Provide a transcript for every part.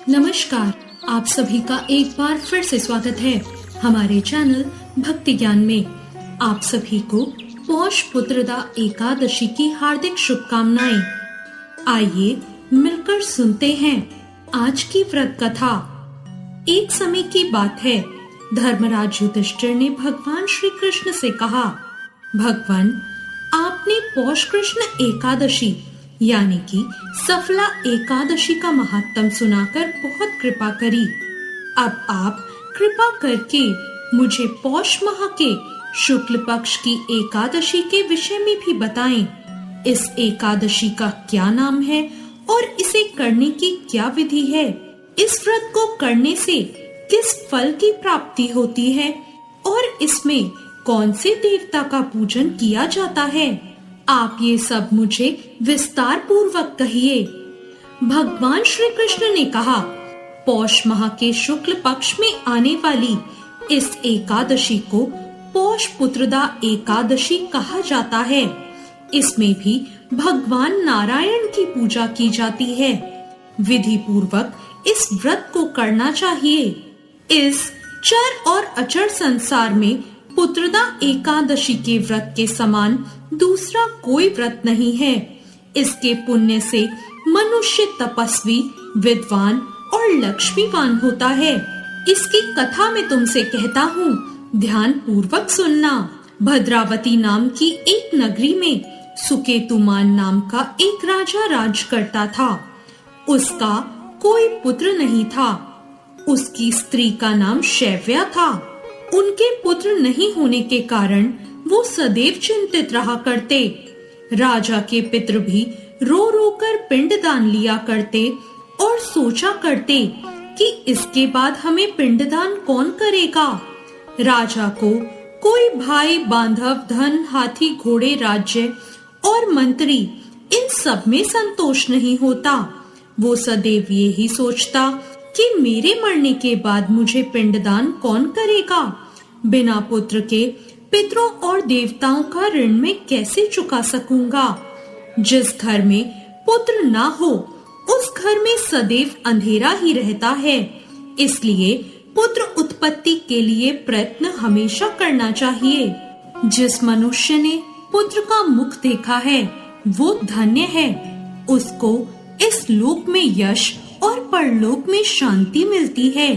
नमस्कार। आप सभी का एक बार फिर से स्वागत है हमारे चैनल भक्ति ज्ञान में। आप सभी को पौष पुत्रदा एकादशी की हार्दिक शुभकामनाएं। आइए मिलकर सुनते हैं आज की व्रत कथा। एक समय की बात है, धर्मराज युधिष्ठिर ने भगवान श्री कृष्ण से कहा, भगवान, आपने पौष कृष्ण एकादशी यानी कि सफला एकादशी का महात्म सुनाकर बहुत कृपा करी। अब आप कृपा करके मुझे पौष माह के शुक्ल पक्ष की एकादशी के विषय में भी बताएं। इस एकादशी का क्या नाम है और इसे करने की क्या विधि है? इस व्रत को करने से किस फल की प्राप्ति होती है और इसमें कौन से देवता का पूजन किया जाता है? आप ये सब मुझे विस्तार पूर्वक कहिए। भगवान श्री कृष्ण ने कहा, पौष माह के शुक्ल पक्ष में आने वाली इस एकादशी को पौष पुत्रदा एकादशी कहा जाता है। इसमें भी भगवान नारायण की पूजा की जाती है। विधि पूर्वक इस व्रत को करना चाहिए। इस चर और अचर संसार में पुत्रदा एकादशी के व्रत के समान दूसरा कोई व्रत नहीं है। इसके पुण्य से मनुष्य तपस्वी, विद्वान और लक्ष्मीवान होता है। इसकी कथा मैं तुमसे कहता हूँ, ध्यान पूर्वक सुनना। भद्रावती नाम की एक नगरी में सुकेतुमान नाम का एक राजा राज करता था। उसका कोई पुत्र नहीं था। उसकी स्त्री का नाम शैव्या था। उनके पुत्र नहीं होने के कारण वो सदैव चिंतित रहा करते। राजा के पितृ भी रो रो कर पिंडदान लिया करते और सोचा करते कि इसके बाद हमें पिंडदान कौन करेगा। राजा को कोई भाई, बांधव, धन, हाथी, घोड़े, राज्य और मंत्री इन सब में संतोष नहीं होता। वो सदैव यही सोचता कि मेरे मरने के बाद मुझे पिंडदान कौन करेगा। बिना पुत्र के पितरों और देवताओं का ऋण मैं कैसे चुका सकूंगा। जिस घर में पुत्र ना हो उस घर में सदैव अंधेरा ही रहता है। इसलिए पुत्र उत्पत्ति के लिए प्रयत्न हमेशा करना चाहिए। जिस मनुष्य ने पुत्र का मुख देखा है वो धन्य है। उसको इस लोक में यश और परलोक में शांति मिलती है,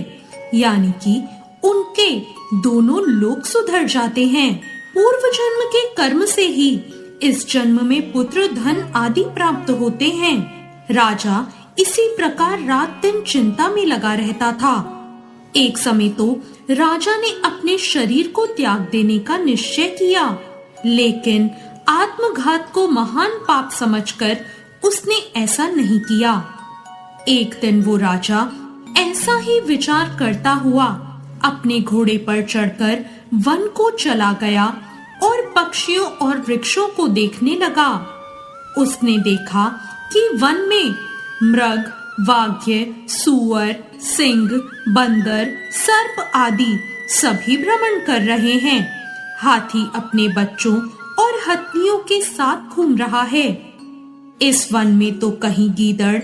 यानी कि उनके दोनों लोक सुधर जाते हैं। पूर्व जन्म के कर्म से ही इस जन्म में पुत्र, धन आदि प्राप्त होते हैं। राजा इसी प्रकार रात दिन चिंता में लगा रहता था। एक समय तो राजा ने अपने शरीर को त्याग देने का निश्चय किया, लेकिन आत्मघात को महान पाप समझकर उसने ऐसा नहीं किया। एक दिन वो राजा ऐसा ही विचार करता हुआ अपने घोड़े पर चढ़कर वन को चला गया और पक्षियों और वृक्षों को देखने लगा। उसने देखा कि वन में मृग, वाग्य, सूअर, सिंह, बंदर, सर्प आदि सभी भ्रमण कर रहे हैं। हाथी अपने बच्चों और हथिनियों के साथ घूम रहा है। इस वन में तो कहीं गीदड़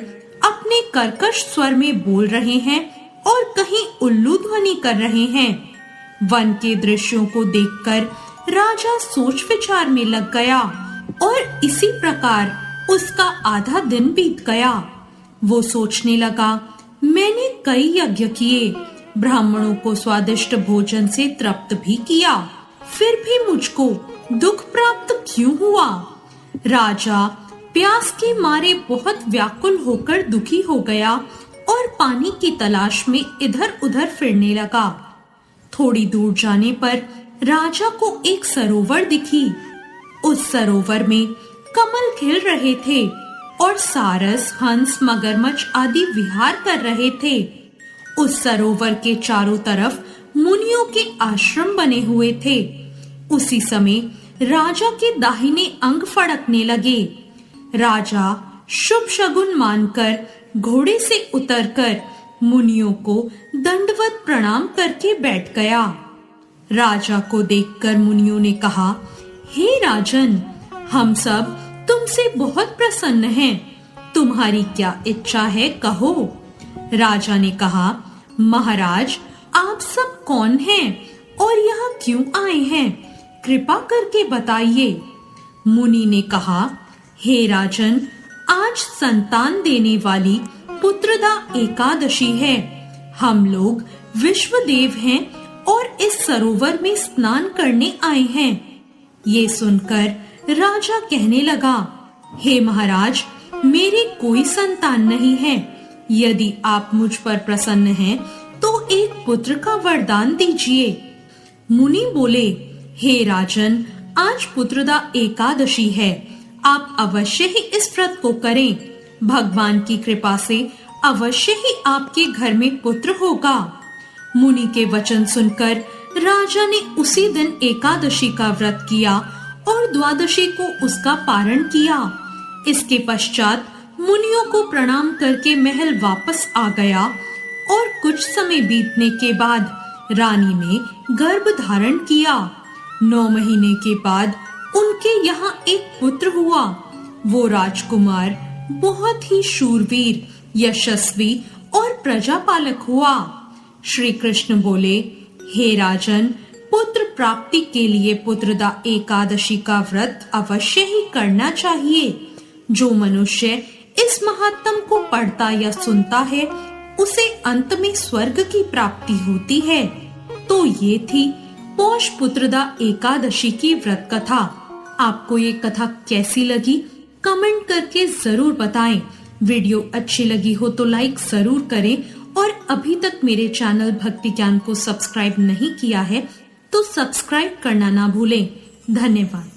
अपने कर्कश स्वर में बोल रहे हैं और कहीं उल्लू ध्वनि कर रहे हैं। वन के दृश्यों को देखकर राजा सोच विचार में लग गया और इसी प्रकार उसका आधा दिन बीत गया। वो सोचने लगा, मैंने कई यज्ञ किए, ब्राह्मणों को स्वादिष्ट भोजन से तृप्त भी किया, फिर भी मुझको दुख प्राप्त क्यों हुआ? राजा प्यास के मारे बहुत व्याकुल होकर दुखी हो गया और पानी की तलाश में इधर उधर फिरने लगा। थोड़ी दूर जाने पर राजा को एक सरोवर दिखी। उस सरोवर में कमल खिल रहे थे और सारस, हंस, मगरमच्छ आदि विहार कर रहे थे। उस सरोवर के चारों तरफ मुनियों के आश्रम बने हुए थे। उसी समय राजा के दाहिने अंग फड़कने लगे। राजा शुभ शगुन मानकर घोड़े से उतरकर मुनियों को दंडवत प्रणाम करके बैठ गया। राजा को देखकर मुनियों ने कहा, हे राजन, हम सब तुमसे बहुत प्रसन्न हैं। तुम्हारी क्या इच्छा है, कहो। राजा ने कहा, महाराज, आप सब कौन हैं और यहाँ क्यों आए हैं? कृपा करके बताइए। मुनि ने कहा, हे राजन, आज संतान देने वाली पुत्रदा एकादशी है। हम लोग विश्वदेव हैं और इस सरोवर में स्नान करने आए हैं। ये सुनकर राजा कहने लगा, हे महाराज, मेरी कोई संतान नहीं है। यदि आप मुझ पर प्रसन्न हैं, तो एक पुत्र का वरदान दीजिए। मुनि बोले, हे राजन, आज पुत्रदा एकादशी है। आप अवश्य ही इस व्रत को करें। भगवान की कृपा से अवश्य ही आपके घर में पुत्र होगा। मुनि के वचन सुनकर राजा ने उसी दिन एकादशी का व्रत किया और द्वादशी को उसका पारण किया। इसके पश्चात मुनियों को प्रणाम करके महल वापस आ गया और कुछ समय बीतने के बाद रानी ने गर्भ धारण किया। 9 महीने के बाद उनके यहाँ एक पुत्र हुआ। वो राजकुमार बहुत ही शूरवीर, यशस्वी और प्रजापालक हुआ। श्री कृष्ण बोले, हे राजन, पुत्र प्राप्ति के लिए पुत्रदा एकादशी का व्रत अवश्य ही करना चाहिए। जो मनुष्य इस महात्म को पढ़ता या सुनता है, उसे अंत में स्वर्ग की प्राप्ति होती है। तो ये थी पौष पुत्रदा एकादशी की व्रत कथा। आपको ये कथा कैसी लगी, कमेंट करके जरूर बताएं। वीडियो अच्छी लगी हो तो लाइक जरूर करें और अभी तक मेरे चैनल भक्ति ज्ञान को सब्सक्राइब नहीं किया है तो सब्सक्राइब करना ना भूलें। धन्यवाद।